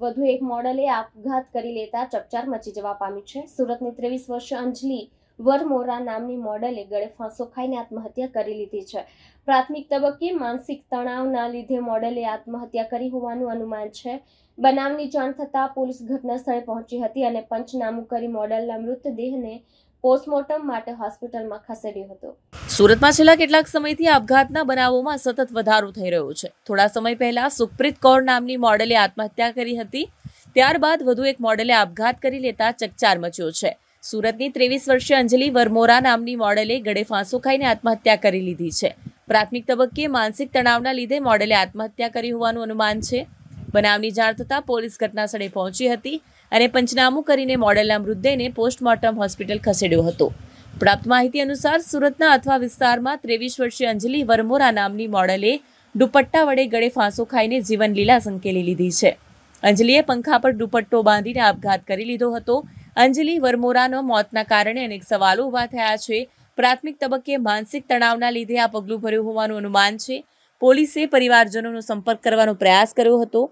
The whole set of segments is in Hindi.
વધુ એક મોડલે આપઘાત કરી લેતા ચકચાર મચી જવા પામી છે। સુરતની 23 વર્ષીય અંજલિ વરમોરા નામની મોડલે ગળે ફાંસો ખાઈને આત્મહત્યા કરી લીધી છે। પ્રાથમિક તબક્કે માનસિક તણાવના લીધે મોડલે આત્મહત્યા કરી હોવાનું અનુમાન છે। બનાવની જાણ થતાં પોલીસ ઘટના સ્થળે પહોંચી હતી અને પંચનામું કરી મોડલના મૃતદેહને પોસ્ટમોર્ટમ માટે હોસ્પિટલમાં ખસેડ્યો હતો। સુરતમાં છેલ્લા કેટલાક સમયથી આપઘાતના બનાવોમાં સતત વધારો થઈ રહ્યો છે। થોડા સમય પહેલા સુપ્રીત કૌર નામની મોડલે આત્મહત્યા કરી હતી, ત્યારબાદ વધુ એક મોડલે આપઘાત કરી લેતા ચકચાર મચ્યો છે। સુરતની 23 વર્ષીય અંજલિ વરમોરા નામની મોડલે ગળે ફાંસો ખાઈને આત્મહત્યા કરી લીધી છે। પ્રાથમિક તબક્કે માનસિક તણાવના લીધે મોડલે આત્મહત્યા કરી હોવાનું અનુમાન છે। બનાવની જાણ થતાં પોલીસ ઘટના સ્થળે પહોંચી હતી અને પંચનામું કરીને મોડલના મૃતદેહને પોસ્ટમોર્ટમ હોસ્પિટલ ખસેડ્યો હતો। પ્રાપ્ત માહિતી અનુસાર સુરતના અથવા વિસ્તારમાં 23 વર્ષીય અંજલિ વરમોરા નામની મોડલે દુપટ્ટા વડે ગળે ફાંસો ખાઈને જીવન લીલા સંકેલી લીધી છે। અંજલિએ પંખા પર દુપટ્ટો બાંધીને આપઘાત કરી લીધો હતો। અંજલિ વરમોરાનો મોતના કારણે અનેક સવાલો ઊભા થયા છે। પ્રાથમિક તબક્કે માનસિક તણાવના લીધે આ પગલું ભર્યું હોવાનું અનુમાન છે। પોલીસે પરિવારજનોનો સંપર્ક કરવાનો પ્રયાસ કર્યો હતો।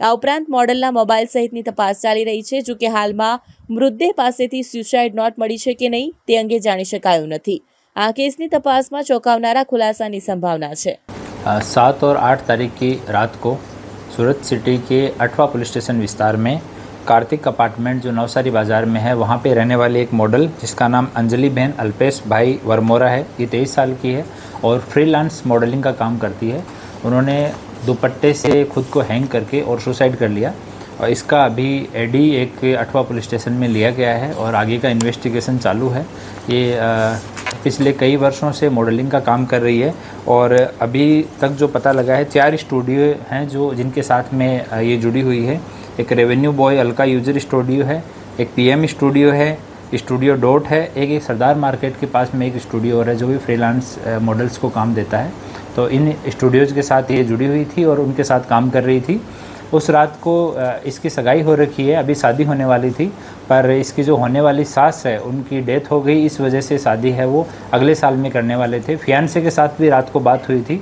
આ ઉપરાંત મોડલના મોબાઈલ સહિતની તપાસ ચાલી રહી છે। જો કે હાલમાં મૃતદેહ પાસેથી સ્યુસાઇડ નોટ મળી છે કે નહીં તે અંગે જાણી શકાયું નથી। આ કેસની તપાસમાં ચોંકાવનારા ખુલાસાની સંભાવના છે। 7 और 8 तारीख की रात को सूरत सिटी के अठवा पुलिस स्टेशन विस्तार में कार्तिक अपार्टमेंट जो नवसारी बाज़ार में है वहाँ पे रहने वाली एक मॉडल जिसका नाम अंजलि बहन अल्पेश भाई वरमोरा है। ये 23 साल की है और फ्रीलांस मॉडलिंग का काम करती है। उन्होंने दुपट्टे से खुद को हैंग करके और सुसाइड कर लिया और इसका अभी एडी एक अठवा पुलिस स्टेशन में लिया गया है और आगे का इन्वेस्टिगेशन चालू है। ये पिछले कई वर्षों से मॉडलिंग का काम कर रही है और अभी तक जो पता लगा है 4 स्टूडियो हैं जो जिनके साथ में ये जुड़ी हुई है। एक revenue boy Alka user studio है, एक पीएम स्टूडियो है, स्टूडियो डॉट है, एक सरदार मार्केट के पास में एक स्टूडियो और है जो भी फ्रीलांस मॉडल्स को काम देता है। तो इन स्टूडियोज़ के साथ ये जुड़ी हुई थी और उनके साथ काम कर रही थी। उस रात को इसकी सगाई हो रखी है, अभी शादी होने वाली थी, पर इसकी जो होने वाली सास है उनकी डेथ हो गई। इस वजह से शादी है वो अगले साल में करने वाले थे। फियांसे के साथ भी रात को बात हुई थी,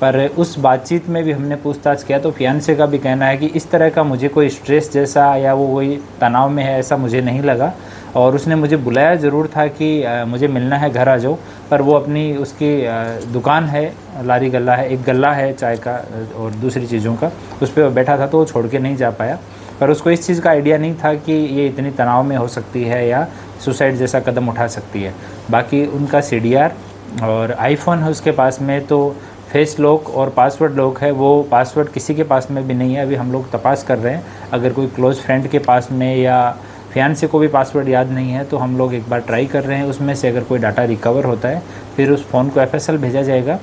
पर उस बातचीत में भी हमने पूछताछ किया तो फियांसे का भी कहना है कि इस तरह का मुझे कोई स्ट्रेस जैसा या वो कोई तनाव में है ऐसा मुझे नहीं लगा। और उसने मुझे बुलाया ज़रूर था कि मुझे मिलना है, घर आ जाओ, पर वो अपनी उसकी दुकान है, लारी गल्ला है, एक गल्ला है चाय का और दूसरी चीज़ों का, उस पर बैठा था तो वो छोड़ के नहीं जा पाया। पर उसको इस चीज़ का आइडिया नहीं था कि ये इतनी तनाव में हो सकती है या सुसाइड जैसा कदम उठा सकती है। बाकी उनका CDR और आईफोन है उसके पास में, तो फेस लॉक और पासवर्ड लॉक है, वो पासवर्ड किसी के पास में भी नहीं है। अभी हम लोग तपास कर रहे हैं, अगर कोई क्लोज फ्रेंड के पास में या फियांसे को भी पासवर्ड याद नहीं है तो हम लोग एक बार ट्राई कर रहे हैं। उसमें से अगर कोई डाटा रिकवर होता है फिर उस फ़ोन को FSL भेजा जाएगा।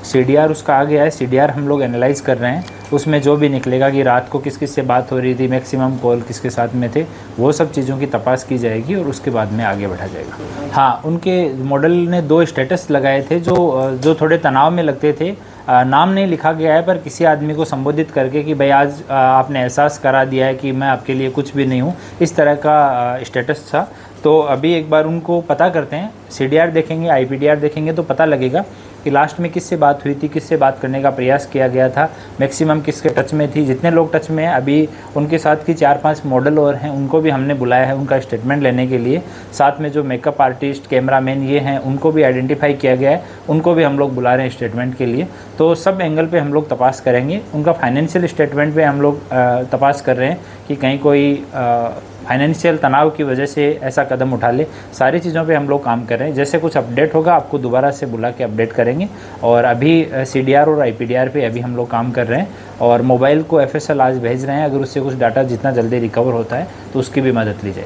CDR उसका आ गया है, CDR हम लोग एनालाइज कर रहे हैं। उसमें जो भी निकलेगा कि रात को किस किस से बात हो रही थी, मैक्सिमम कॉल किसके साथ में थे, वो सब चीज़ों की तपास की जाएगी और उसके बाद में आगे बढ़ा जाएगा। हाँ, उनके मॉडल ने 2 स्टेटस लगाए थे जो थोड़े तनाव में लगते थे। नाम नहीं लिखा गया है पर किसी आदमी को संबोधित करके कि भाई आज आपने एहसास करा दिया है कि मैं आपके लिए कुछ भी नहीं हूँ, इस तरह का स्टेटस था। तो अभी एक बार उनको पता करते हैं, CDR देखेंगे, IPDR देखेंगे तो पता लगेगा कि लास्ट में किससे बात हुई थी, किससे बात करने का प्रयास किया गया था, मैक्सिमम किसके टच में थी। जितने लोग टच में हैं अभी उनके साथ की 4-5 मॉडल और हैं, उनको भी हमने बुलाया है उनका स्टेटमेंट लेने के लिए। साथ में जो मेकअप आर्टिस्ट, कैमरामैन ये हैं उनको भी आइडेंटिफाई किया गया है, उनको भी हम लोग बुला रहे हैं स्टेटमेंट के लिए। तो सब एंगल पे हम लोग तपास करेंगे। उनका फाइनेंशियल स्टेटमेंट पे हम लोग तपास कर रहे हैं कि कहीं कोई फाइनेंशियल तनाव की वजह से ऐसा कदम उठा ले। सारी चीज़ों पे हम लोग काम कर रहे हैं। जैसे कुछ अपडेट होगा आपको दोबारा से बुला के अपडेट करेंगे। और अभी CDR और IPDR पे अभी हम लोग काम कर रहे हैं और मोबाइल को FSL आज भेज रहे हैं। अगर उससे कुछ डाटा जितना जल्दी रिकवर होता है तो उसकी भी मदद ली जाएगी।